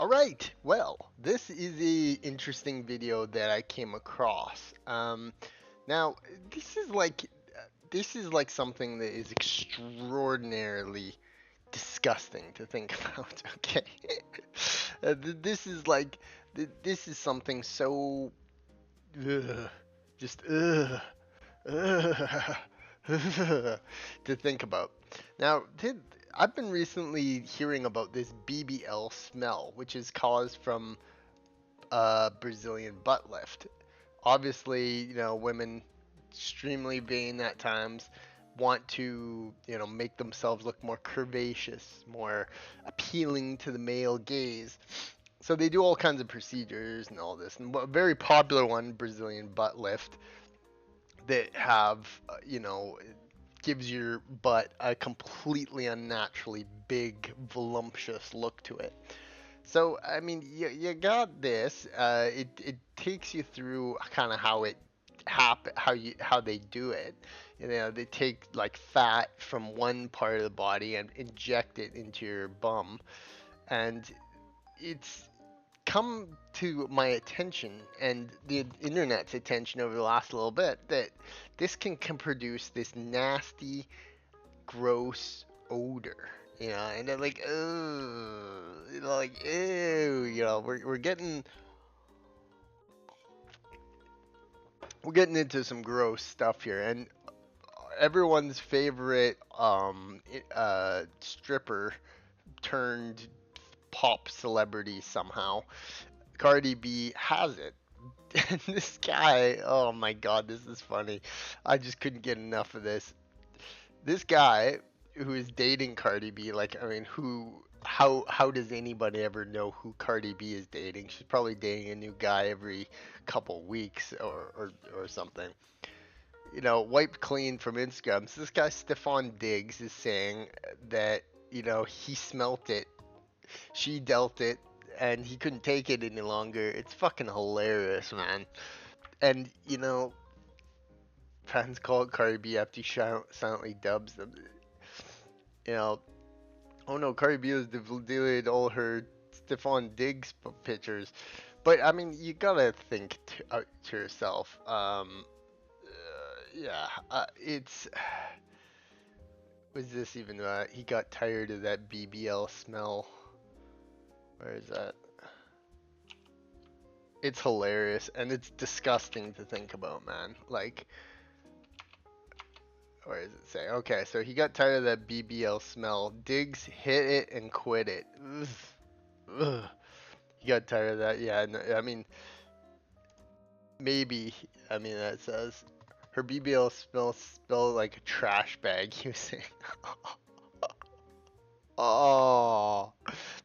All right. Well, this is a interesting video that I came across. Now this is like this is like something that is extraordinarily disgusting to think about. Okay, this is like this is something so ugh, just ugh, to think about. Now, I've been recently hearing about this BBL smell, which is caused from Brazilian butt lift. Obviously, women extremely vain at times want to, make themselves look more curvaceous, more appealing to the male gaze. So they do all kinds of procedures and all this. And a very popular one, Brazilian butt lift, that have, gives your butt a completely unnaturally big, voluptuous look to it. So I mean, you got this. It takes you through kind of how it how they do it. They take like fat from one part of the body and inject it into your bum, and it's come to my attention and the internet's attention over the last little bit that this can produce this nasty, gross odor, and they're like, oh, like, ew, we're getting into some gross stuff here, and everyone's favorite stripper turned pop celebrity somehow, Cardi B has it. And this guy, oh my god, this is funny. I just couldn't get enough of this. This guy who is dating Cardi B, like, I mean, how does anybody ever know who Cardi B is dating? She's probably dating a new guy every couple weeks or something. Wiped clean from Instagram. So this guy Stefan Diggs is saying that, he smelt it, she dealt it, and he couldn't take it any longer. It's fucking hilarious, man. And, fans call it Cardi B after he silently dubs them. You know, oh no, Cardi B has deleted all her Stephon Diggs pictures. But I mean, you gotta think to yourself. Yeah, it's. Was this even? He got tired of that BBL smell. Where is that? It's hilarious and it's disgusting to think about, man. Like, where does it say? Okay, so he got tired of that BBL smell. Diggs hit it and quit it. Ugh. Ugh. He got tired of that. Yeah, no, I mean, maybe. I mean, that says her BBL smell like a trash bag. He was saying. Oh.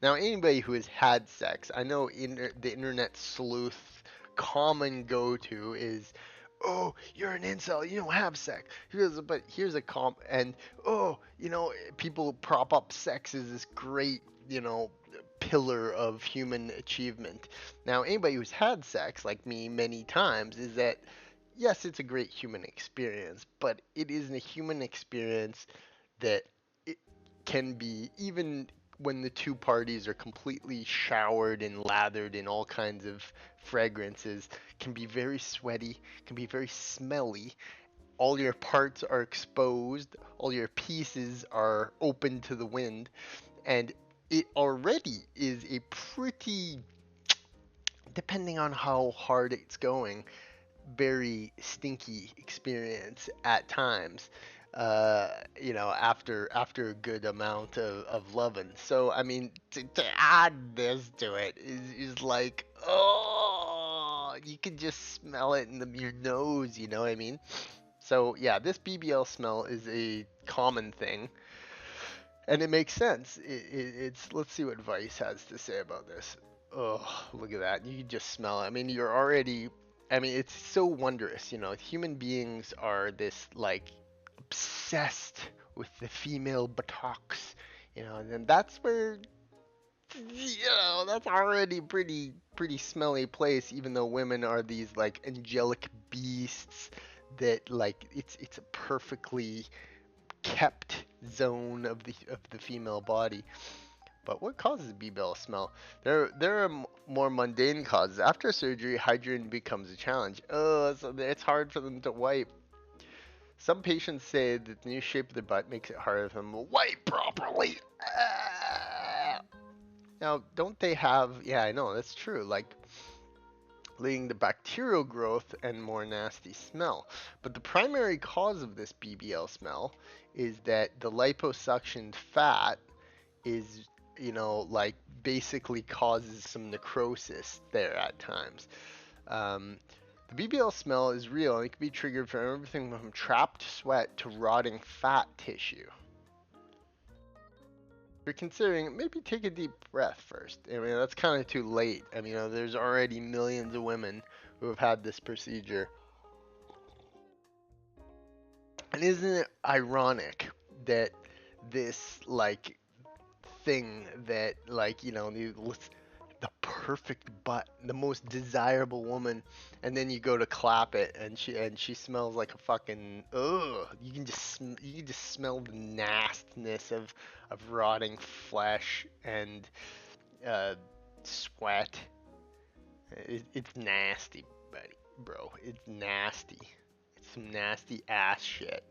Now, anybody who has had sex, I know the internet sleuth common go-to is, oh, you're an incel, you don't have sex. But here's a and oh, people prop up sex as this great, pillar of human achievement. Now, anybody who's had sex, like me, many times, is that yes, it's a great human experience, but it isn't a human experience that it can be, even when the two parties are completely showered and lathered in all kinds of fragrances, can be very sweaty, can be very smelly. All your parts are exposed, all your pieces are open to the wind, and it already is a pretty, depending on how hard it's going, very stinky experience at times. After a good amount of loving. So I mean, to add this to it is like, oh, you can just smell it in your nose. You know what I mean? So yeah, this BBL smell is a common thing, and it makes sense. It's let's see what Vice has to say about this. Oh, look at that! You can just smell it. I mean, you're already. I mean, it's so wondrous. Human beings are this like obsessed with the female buttocks. And then that's where that's already pretty smelly place. Even though women are these like angelic beasts that like it's a perfectly kept zone of the female body. But what causes BBL smell? There are more mundane causes. After surgery, hygiene becomes a challenge. Oh, so it's hard for them to wipe. Some patients say that the new shape of their butt makes it harder for them to wipe properly. Now, don't they have? Yeah, I know that's true. Like leading to bacterial growth and more nasty smell. But the primary cause of this BBL smell is that the liposuctioned fat is, like basically causes some necrosis there at times. Um, the BBL smell is real and it can be triggered from everything from trapped sweat to rotting fat tissue. If you're considering it, maybe take a deep breath first. I mean, that's kind of too late. I mean, there's already millions of women who have had this procedure. And isn't it ironic that this, like, thing that, like, the perfect butt, the most desirable woman, and then you go to clap it, and she smells like a fucking ugh. You can just smell the nastiness of rotting flesh and uh, sweat. It's nasty, buddy, bro. It's nasty. It's some nasty ass shit.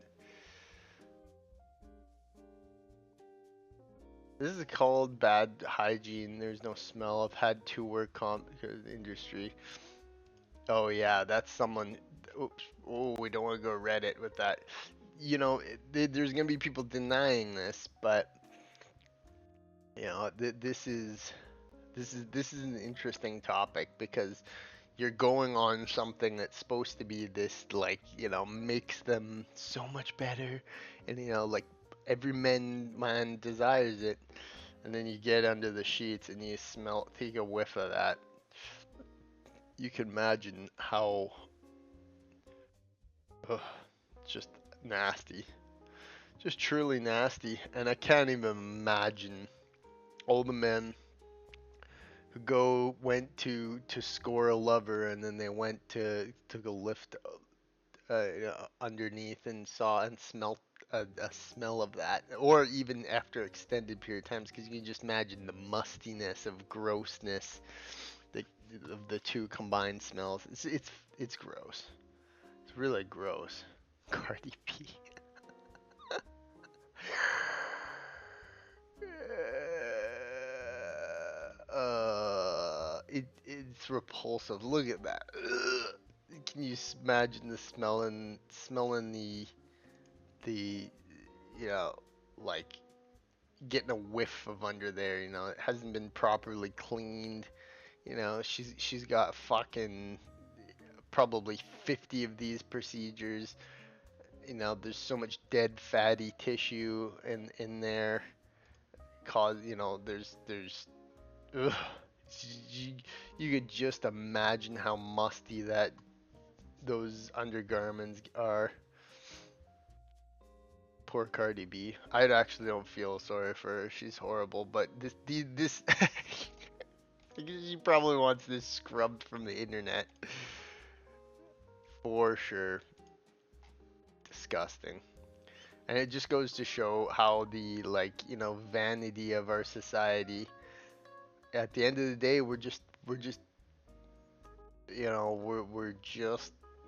This is called bad hygiene. There's no smell. I've had two work comp industry. Oh yeah, that's someone. Oops. Oh, we don't want to go Reddit with that. There's gonna be people denying this, but this is an interesting topic because you're going on something that's supposed to be this, like, makes them so much better, and like every man desires it, and then you get under the sheets and you take a whiff of that. You can imagine how, ugh, just nasty, just truly nasty. And I can't even imagine all the men who went to score a lover, and then they went to go lift underneath and saw and smelt a smell of that, or even after extended period of times, because you can just imagine the mustiness of grossness, the, of the two combined smells. It's gross. It's really gross. Cardi B. It's repulsive. Look at that. Ugh. Can you imagine the smelling the you know like getting a whiff of under there? It hasn't been properly cleaned. She's got fucking probably 50 of these procedures. There's so much dead fatty tissue in there. There's ugh. You, you could just imagine how musty that those undergarments are. Poor Cardi B. I actually don't feel sorry for her. She's horrible, but this she probably wants this scrubbed from the internet for sure. Disgusting. And it just goes to show how the, like, vanity of our society. At the end of the day, we're just we're just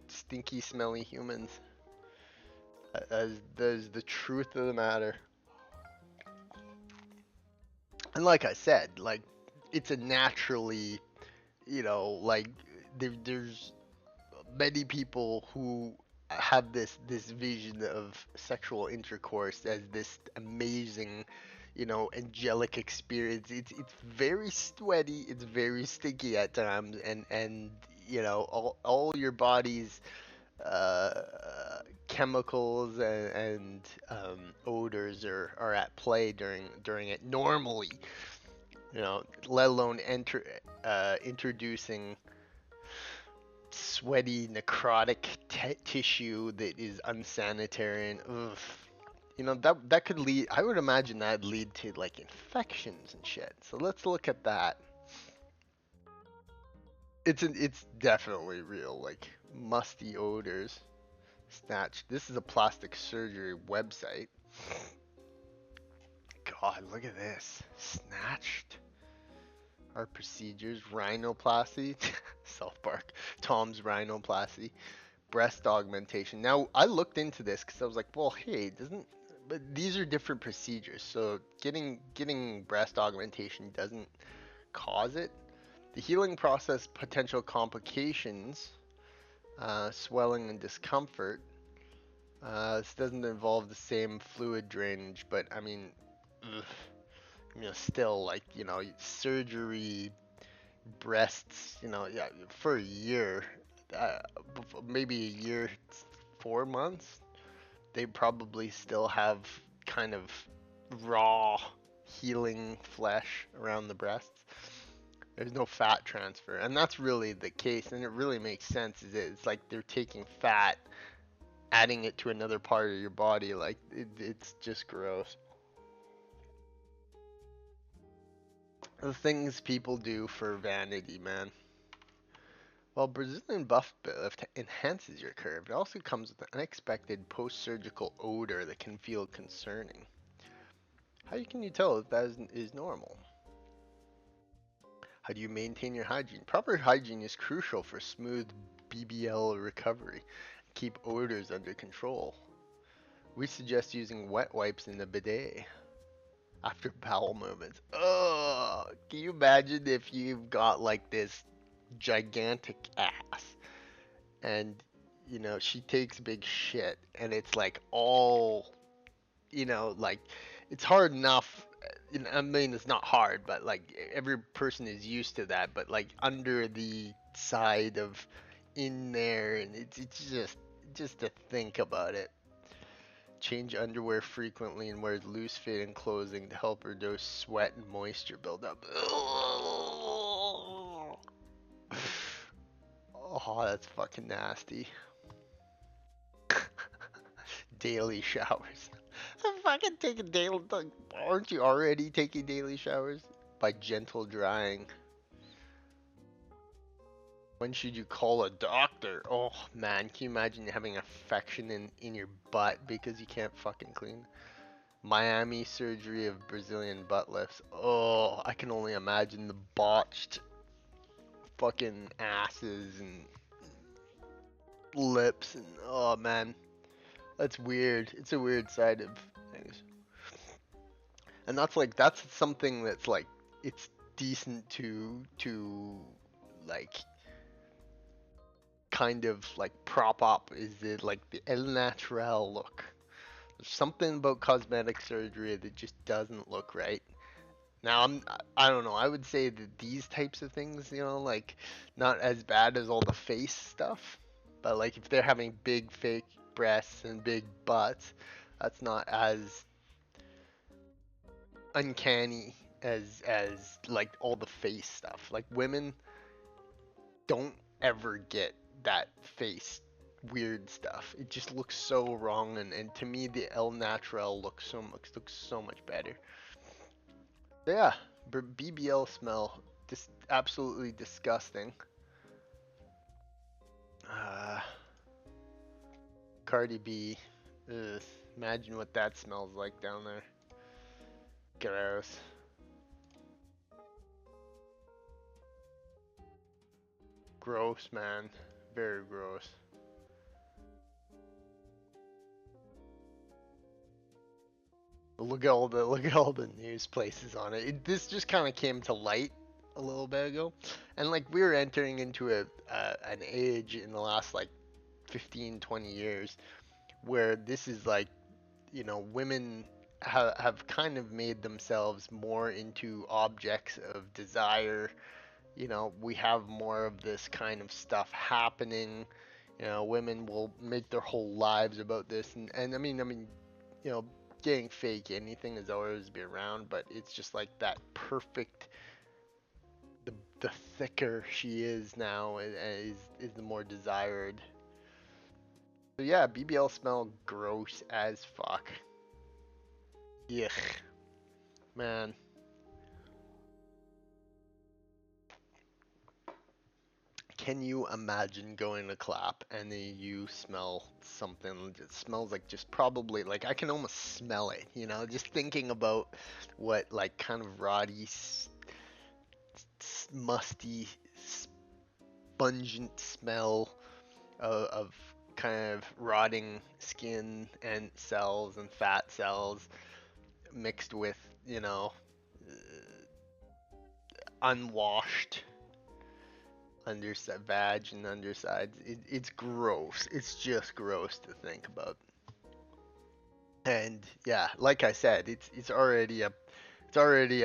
stinky, smelly humans. That's the truth of the matter. And like I said, like, it's a naturally, like, there's many people who have this vision of sexual intercourse as this amazing, angelic experience. It's very sweaty, it's very sticky at times, and all your body's uh, chemicals and odors are at play during it normally. Let alone introducing sweaty, necrotic tissue that is unsanitary and ugh. That could lead. I would imagine that'd lead to, like, infections and shit. So let's look at that. It's definitely real. Like, musty odors. Snatch. This is a plastic surgery website. God, look at this. Snatched. Our procedures, rhinoplasty, South Park, Tom's rhinoplasty, breast augmentation. Now, I looked into this because I was like, well, hey, doesn't, but these are different procedures. So getting breast augmentation doesn't cause it. The healing process, potential complications, swelling and discomfort. This doesn't involve the same fluid drainage, but I mean, ugh, still like, surgery, breasts, yeah, for a year, uh, maybe a year, 4 months, they probably still have kind of raw healing flesh around the breasts. There's no fat transfer, and that's really the case, and it really makes sense. Is it's like they're taking fat, adding it to another part of your body. Like it's just gross. The things people do for vanity, man. While Brazilian buff lift enhances your curve, it also comes with an unexpected post-surgical odor that can feel concerning. How can you tell if that is normal? How do you maintain your hygiene? Proper hygiene is crucial for smooth BBL recovery. Keep odors under control. We suggest using wet wipes in the bidet after bowel movements. Oh, can you imagine if you've got like this gigantic ass and she takes big shit and it's like all like it's hard enough. I mean, it's not hard, but like every person is used to that, but like under the side of in there, and it's just to think about it. Change underwear frequently and wears loose fitting clothing to help reduce sweat and moisture buildup. Oh, that's fucking nasty. Daily showers. I'm fucking taking daily. Aren't you already taking daily showers? By gentle drying. When should you call a doctor? Oh man, can you imagine having an infection in your butt because you can't fucking clean? Miami surgery of Brazilian butt lifts. Oh, I can only imagine the botched fucking asses and lips and oh man, that's weird. It's a weird side of things. And that's something that's like it's decent to like kind of like prop up is it like the el natural look. There's something about cosmetic surgery that just doesn't look right. Now I don't know. I would say that these types of things, like not as bad as all the face stuff, but like if they're having big fake breasts and big butts, that's not as uncanny as like all the face stuff. Like women don't ever get that face weird stuff. It just looks so wrong, and to me the El Natural looks so much better. So yeah, BBL smell just absolutely disgusting. Uh, Cardi B, ugh, imagine what that smells like down there. Gross. Gross, man. Very gross. Look at all the news places on it. This just kind of came to light a little bit ago, and like we were entering into an age in the last like 15, 20 years where this is like women have kind of made themselves more into objects of desire. We have more of this kind of stuff happening. Women will make their whole lives about this, and I mean, you know, getting fake anything has always been around, but it's just like that perfect. The thicker she is now is the more desired. So yeah, BBL smell gross as fuck. Yuck, man. Can you imagine going to clap and then you smell something that smells like just probably like I can almost smell it, you know, just thinking about what like kind of rotty, musty, pungent smell of kind of rotting skin and cells and fat cells mixed with, you know, unwashed underside vag and undersides. It's gross. It's just gross to think about. And yeah, like I said, it's already a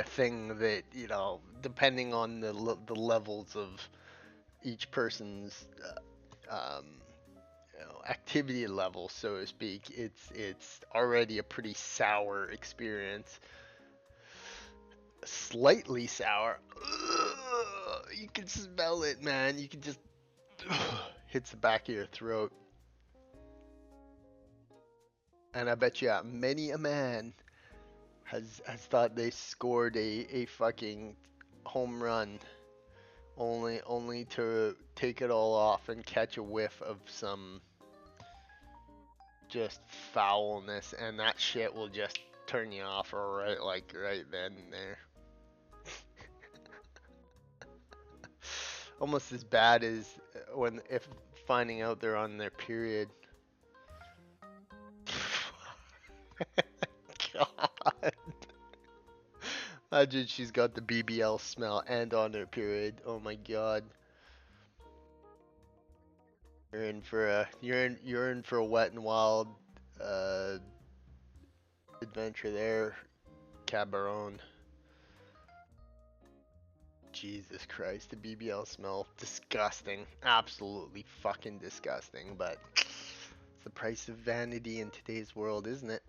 thing that, you know, depending on the levels of each person's you know, activity level, so to speak, it's already a pretty sour experience. Slightly sour. Ugh, you can smell it, man. You can just hits the back of your throat. And I bet you many a man has thought they scored a fucking home run only to take it all off and catch a whiff of some just foulness, and that shit will just turn you off right like right then and there. Almost as bad as when if finding out they're on their period. God. Imagine she's got the BBL smell and on her period. Oh my god. You're in for a wet and wild uh adventure there, Cabaron. Jesus Christ, the BBL smell disgusting. Absolutely fucking disgusting, but it's the price of vanity in today's world, isn't it?